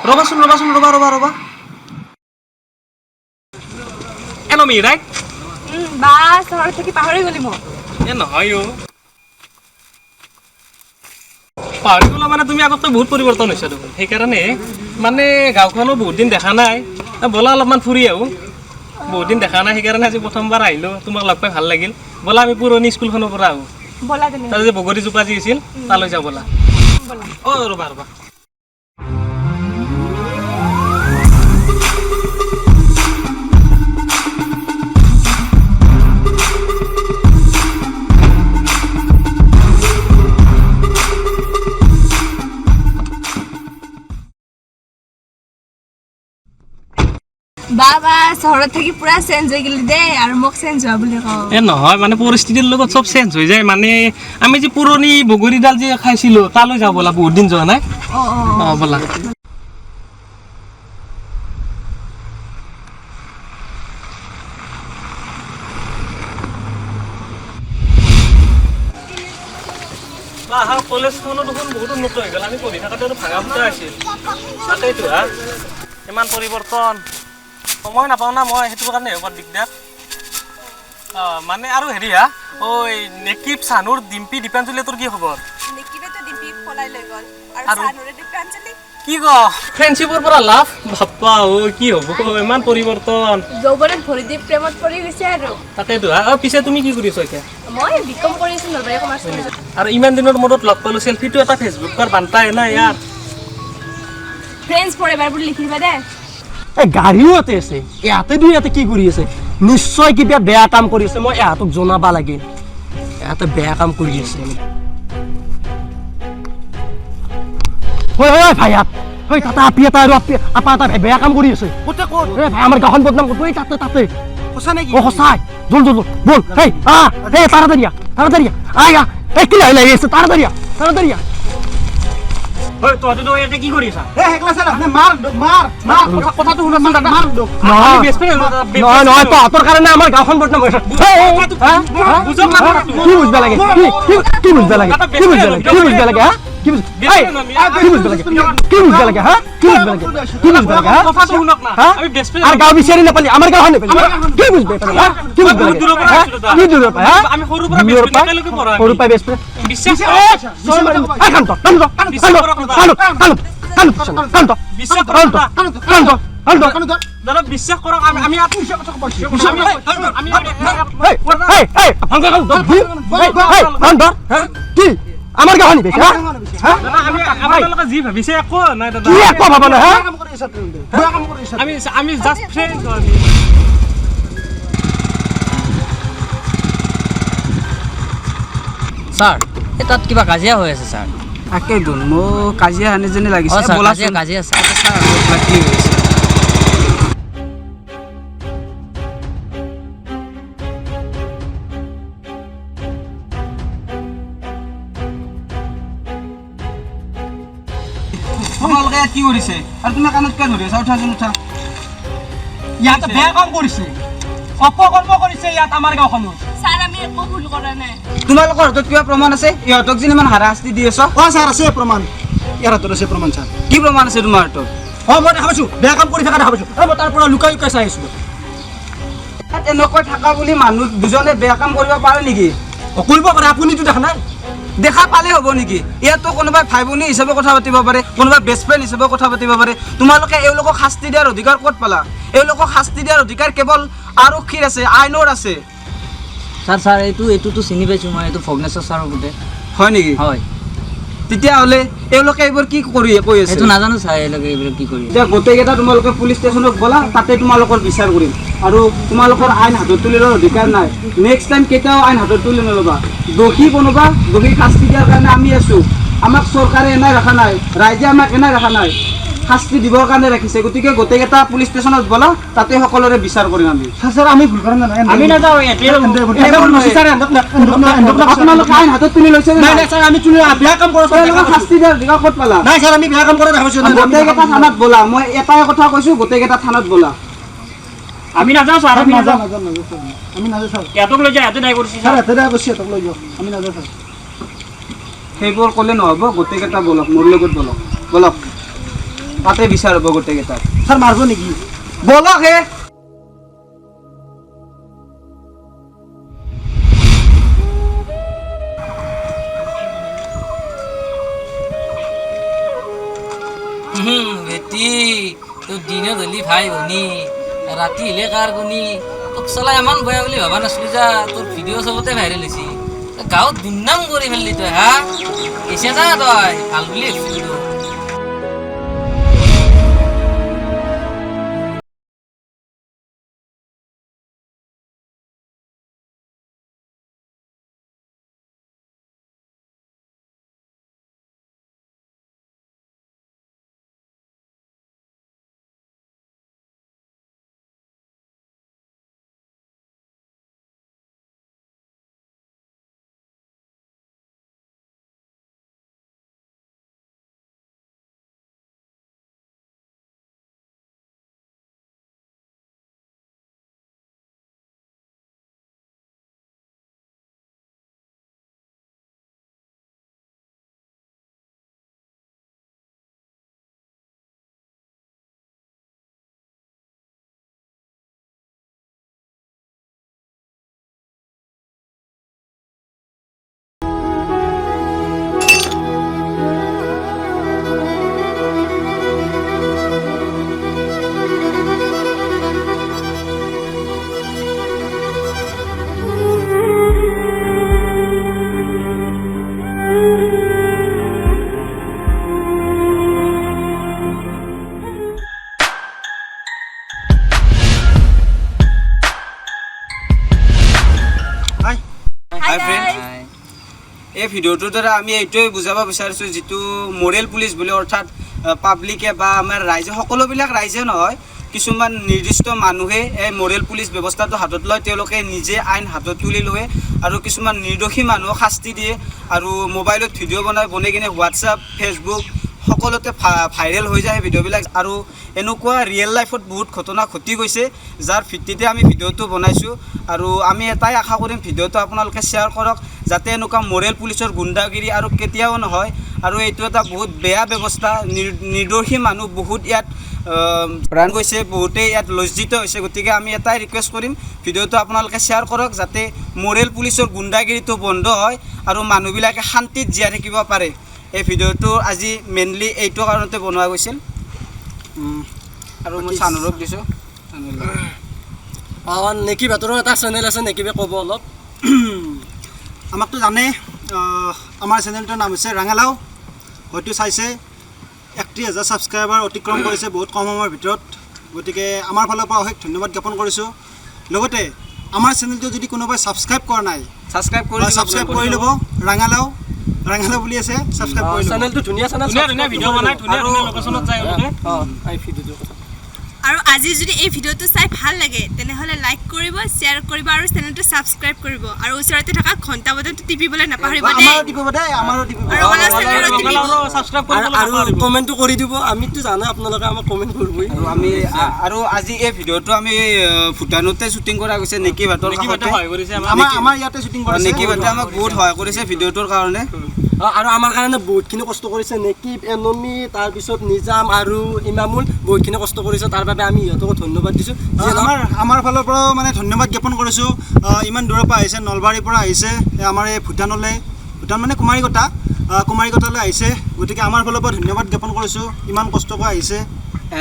ৰবাচোন ৰবা এনমি ৰাইট বা চহৰত থাকি পাহৰি গলি মই এ নহয় অ পাহৰি গলা মানে তুমি আগতকৈ বহুত পৰিৱৰ্তন হৈছে দেখোন সেইকাৰণে মানে গাঁওখনো বহুত দিন দেখা নাই ব'লা অলপমান ফুৰি আহোঁ বহুত দিন দেখা নাই সেইকাৰণে আজি প্ৰথমবাৰ আহিলোঁ তোমাক লগ পাই ভাল লাগিল ব'লা আমি পুৰণি স্কুলখনৰ পৰা আহোঁ বলা তুমি তাতে যে বগৰীজোপা যি আছিল তালৈ যাওঁ ব'লা অ' ৰ'বা বাবা চহৰত থাকি পুৰা চেঞ্জ হৈ গলি দে আৰু মোক চেঞ্জ হোৱা বুলি কওঁ এ নহয় মানে পৰিস্থিতিৰ লগত চব চেঞ্জ হৈ যায় মানে আমি যে পুৰণি বগৰীডাল যে খাইছিলোঁ তালৈ যাওঁ ব'লা বহুত দিন যোৱা নাই অ' ব'লা কলেজখনো দেখোন বহুত উন্নত হৈ গ'ল আমি পঢ়ি থাকোঁতে ভাঙা ফুটা আছিল তাকেইতো ইমান পৰিৱৰ্তন সময় নাপাওঁ না মই সেইটো কাৰণে বৰ দিগদাৰ মানে আৰু হেৰি ঐ নেকিব চানুৰ ডিম্পী দীপাঞ্জলি তোৰ কি খবৰ নেকিবেতো ডিম্পীক পলাই লৈ গ'ল আৰু চানুৰে দীপাঞ্জলি কি ক ফ্ৰেণ্ডশ্বিপৰ পৰা লাভ বাপ্পা ঐ কি হ'ব ইমান পৰিৱৰ্তন যৌৱনত ভৰি দি প্ৰেমত পৰি গৈছে আৰু তাকেইতো পিছে তুমি কি কৰি আছা এতিয়া মই বিকম কৰি আছো নলবাৰী কমাৰ্চ কলেজত আৰু ইমান দিনৰ মূৰত লগ পালোঁ চেল্ফিটো এটা ফেচবুকৰ বান্তাই না ইয়াৰ ফ্ৰেণ্ডছ ফৰএভাৰ বুলি লিখি দিবা দে এই গাড়ীও ইয়াতে আছে ইয়াতে কি কৰি আছে নিশ্চয় কিবা বেয়া কাম কৰি আছে মই ইহঁতক জনাবা লাগে ইয়াতে বেয়া কাম কৰি আছে ভাইয়াত তাতে আপি এটা আৰু আপা এটা বেয়া কাম কৰি আছে ভাই আমাৰ গাঁওখন বদনাম কৰিব তাতে সঁচাই জল বল তাড়াতাড়ি কি লাগি আছে তাড়াতাড়ি তহঁতেতো ইয়াতে কি কৰি আছা নহয় তহঁতৰ কাৰণে আমাৰ গাঁওখন বদনাম হৈছে কি বুজিব লাগে কি বুজিব লাগে আৰ গাঁও বিচাৰি নাপালি আমাৰ গাঁও নাপালি কি বুঝবে কি বুঝবে কি দূৰ পায় আমি সৰু পৰা বেছপিলৈকে পঢ়া সৰু পাই বেছ বিশ্বাস দাদা বিশ্বাস কৰক আমি কি আমার গাঁও নিবে যি ভাবিছে একো নাই দাদা কি একো ভাবা না আমি জাস্ট ফ্রেন্ড স্যার তাত কিবা কাজিয়া হৈ আছে স্যার তাকেইতো মোৰ কাজিয়া আনিজনী লাগিছে কাজিয়া স্যাৰ কি হৈছে তোমালোকে ইয়াত কি কৰিছে আৰু তুমি কাণত কিয় ধৰি আছা উঠাচোন উঠা ইয়াতে বেয়া কাম কৰিছে অপকৰ্ম কৰিছে ইয়াত আমাৰ গাঁওখনত স্যাৰ আমি একো ভুল কৰা নাই তোমালোকৰ হাতত কিবা প্ৰমাণ আছে ইহঁতক যে ইমান হাৰাশাস্তি দি আছ স্যাৰ আছে প্ৰমাণ ইয়াৰ হাতত আছে প্ৰমাণ স্যাৰ কি প্ৰমাণ আছে তোমাৰ হাতত মই দেখা পাইছোঁ বেয়া কাম কৰি থকা দেখা পাইছোঁ মই তাৰ পৰা লুকাই চাই আছোঁ তাত এনেকৈ থকা বুলি মানুহ দুজনে বেয়া কাম কৰিব পাৰে নেকি কৰিব পাৰে আপুনিতো দেখা নাই দেখা পালে হ'ব নেকি ইয়াতো কোনোবাই ভাই ভনী হিচাপে কথা পাতিব পাৰে কোনোবাই বেষ্ট ফ্ৰেণ্ড হিচাপে কথা পাতিব পাৰে তোমালোকে এওঁলোকক শাস্তি দিয়াৰ অধিকাৰ ক'ত পালা এওঁলোকক শাস্তি দিয়াৰ অধিকাৰ কেৱল আৰক্ষীৰ আছে আইনৰ আছে স্যাৰ এইটোতো চিনি পাইছোঁ মই এইটো ভগ্নেশ্বৰ ছাৰৰ বোলে হয় নেকি হয় তেতিয়াহ'লে এওঁলোকে এইবোৰ কি কৰি কৈ আছে এইটো নাজানো ছাৰ এওঁলোকে এইবিলাক কি কৰি এতিয়া গোটেইকেইটা তোমালোকে পুলিচ ষ্টেচনত গ'লা তাতে তোমালোকৰ বিচাৰ কৰিম আৰু তোমালোকৰ আইন হাতত তুলি লোৱাৰ অধিকাৰ নাই নেক্সট টাইম কেতিয়াও আইন হাতত তুলি নল'বা দোষী কোনোবা দোষীক শাস্তি দিয়াৰ কাৰণে আমি আছোঁ আমাক চৰকাৰে এনাই ৰখা নাই ৰাইজে আমাক এনাই ৰখা নাই শাস্তি দিবৰ কাৰণে ৰাখিছে গতিকে গোটেইকেইটা পুলিচ ষ্টেচনত গ'লা তাতে সকলোৰে বিচাৰ কৰিম আমি স্যাৰ আমি ভুল কৰা নাই আমি নাযাওঁ আপোনালোকে আইন হাতত তুলি লৈছে নাই স্যাৰ আমি বেয়া কাম কৰা শাস্তি দিয়াৰ অধিকাৰ ক'ত পালা নাই স্যাৰ আমি বেয়া কাম কৰা দেখা পাইছোঁ গোটেইকেইটা থানাত ব'লা মই এটাই কথা কৈছোঁ গোটেইকেইটা থানাত ব'লা আমি নাযাওঁ ছাৰ আমি নাযাওঁ আমি নাযাওঁ স্যাৰ ইয়াতক লৈ যায় ইয়াতে দায় কৰিছে স্যাৰ এতে কৈছে সিহঁতক লৈ যাওঁ আমি নাযাওঁ স্যাৰ সেইবোৰ ক'লে নহ'ব গোটেইকেইটা ব'লক মোৰ লগত ব'লক তাতে বিচাৰ হ'ব গোটেইকেইটা ছাৰ মাৰিব নেকি বলক হে বেটি তোৰ দিনত হ'লি ভাই ভনী ৰাতি হ'লে কাৰ গুণী তোক চলাই ইমান বেয়া বুলি ভবা নাছিলো যা তোৰ ভিডিঅ' চবতে ভাইৰেল হৈছে গাঁৱত দুৰ্নাম কৰি ফেললি তই হা এছে যা তই ভাল বুলি ভাবিছিলো হাই ফ্ৰেণ্ড এই ভিডিঅ'টোৰ দ্বাৰা আমি এইটোৱে বুজাব বিচাৰিছোঁ যিটো মৰেল পুলিচ বুলি অৰ্থাৎ পাব্লিকে বা আমাৰ ৰাইজে সকলোবিলাক ৰাইজে নহয় কিছুমান নিৰ্দিষ্ট মানুহে এই মৰেল পুলিচ ব্যৱস্থাটো হাতত লয় তেওঁলোকে নিজে আইন হাতত তুলি লয় আৰু কিছুমান নিৰ্দোষী মানুহক শাস্তি দিয়ে আৰু মোবাইলত ভিডিঅ' বনাই কিনে হোৱাটছআপ ফেচবুক সকলোতে ভাইৰেল হৈ যায় ভিডিঅ'বিলাক আৰু এনেকুৱা ৰিয়েল লাইফত বহুত ঘটনা ঘটি গৈছে যাৰ ভিত্তিতে আমি ভিডিঅ'টো বনাইছোঁ আৰু আমি এটাই আশা কৰিম ভিডিঅ'টো আপোনালোকে শ্বেয়াৰ কৰক যাতে এনেকুৱা মৰেল পুলিচৰ গুণ্ডাগিৰি আৰু কেতিয়াও নহয় আৰু এইটো এটা বহুত বেয়া ব্যৱস্থা নিৰ্দোষী মানুহ বহুত ইয়াত প্ৰাণ গৈছে বহুতেই ইয়াত লজ্জিত হৈছে গতিকে আমি এটাই ৰিকুৱেষ্ট কৰিম ভিডিঅ'টো আপোনালোকে শ্বেয়াৰ কৰক যাতে মৰেল পুলিচৰ গুণ্ডাগিৰিটো বন্ধ হয় আৰু মানুহবিলাকে শান্তিত জীয়াই থাকিব পাৰে এই ভিডিঅ'টো আজি মেইনলি এইটো কাৰণতে বনোৱা গৈছিল আৰু মই চানুৰক দিছোঁ নেকি ভাতৰো এটা চেনেল আছে নেকি ক'ব অলপ আমাকতো জানে আমাৰ চেনেলটোৰ নাম হৈছে ৰাঙালাও হয়তো চাইছে 31,000 ছাবস্ক্ৰাইবাৰ অতিক্ৰম কৰিছে বহুত কম সময়ৰ ভিতৰত গতিকে আমাৰ ফালৰ পৰা অশেষ ধন্যবাদ জ্ঞাপন কৰিছোঁ লগতে আমাৰ চেনেলটো যদি কোনোবাই ছাবস্ক্ৰাইব কৰা নাই ছাবস্ক্ৰাইব কৰি ল'ব ৰাঙালাও বুলি আছে ছাবস্ক্ৰাইব কৰি ল'ব চেনেলটো ধুনীয়া ভিডিঅ' বনাই ধুনীয়া লোকেশ্যনত যায় আৰু আজি যদি এই ভিডিঅ'টো চাই ভাল লাগে তেনেহ'লে লাইক কৰিব শ্বেয়াৰ কৰিব আৰু চেনেলটো ছাবস্ক্ৰাইব কৰিব আৰু ওচৰতে থকা ঘণ্টা বটনটো টিপিবলৈ নাপাহৰিব দেই আৰু আমাৰ চেনেলটো টিপিব আৰু কমেণ্টটো কৰি দিব আমিতো জানো আপোনালোকে আমাক কমেণ্ট কৰিবই আৰু আমি আৰু আজি এই ভিডিঅ'টো আমি ভূটানতে শ্বুটিং কৰা গৈছে নেকি ভাটৰ সহায় কৰিছে আমাৰ ইয়াতে শ্বুটিং কৰা নেকি ভাটে আমাক বহুত সহায় কৰিছে ভিডিঅ'টোৰ কাৰণে আৰু আমাৰ কাৰণে বহুতখিনি কষ্ট কৰিছে নেকিব এনমি তাৰপিছত নিজাম আৰু ইমামুল বহুতখিনি কষ্ট কৰিছে তাৰ বাবে আমি ইহঁতকো ধন্যবাদ দিছোঁ আমাৰ ফালৰ পৰাও মানে ধন্যবাদ জ্ঞাপন কৰিছোঁ ইমান দূৰৰ পৰা আহিছে নলবাৰীৰ পৰা আহিছে আমাৰ এই ভূটানলৈ ভূটান মানে কুমাৰীকটালৈ আহিছে গতিকে আমাৰ ফালৰ পৰা ধন্যবাদ জ্ঞাপন কৰিছোঁ ইমান কষ্ট কৰি আহিছে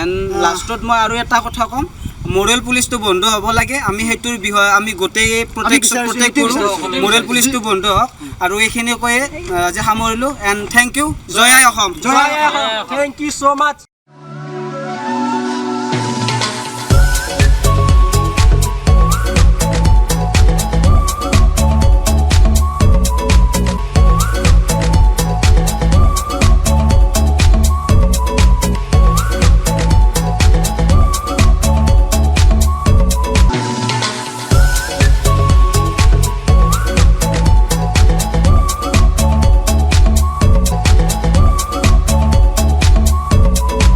এণ্ড লাষ্টত মই আৰু এটা কথা ক'ম মৰেল পুলিচটো বন্ধ হ'ব লাগে আমি সেইটোৰ বিষয়ে আমি গোটেই প্ৰত্যেক কৰোঁ মৰেল পুলিচটো বন্ধ হওক আৰু এইখিনি কৈয়ে আজি সামৰিলোঁ এণ্ড থেংক ইউ জয় আই Asom thank you so' much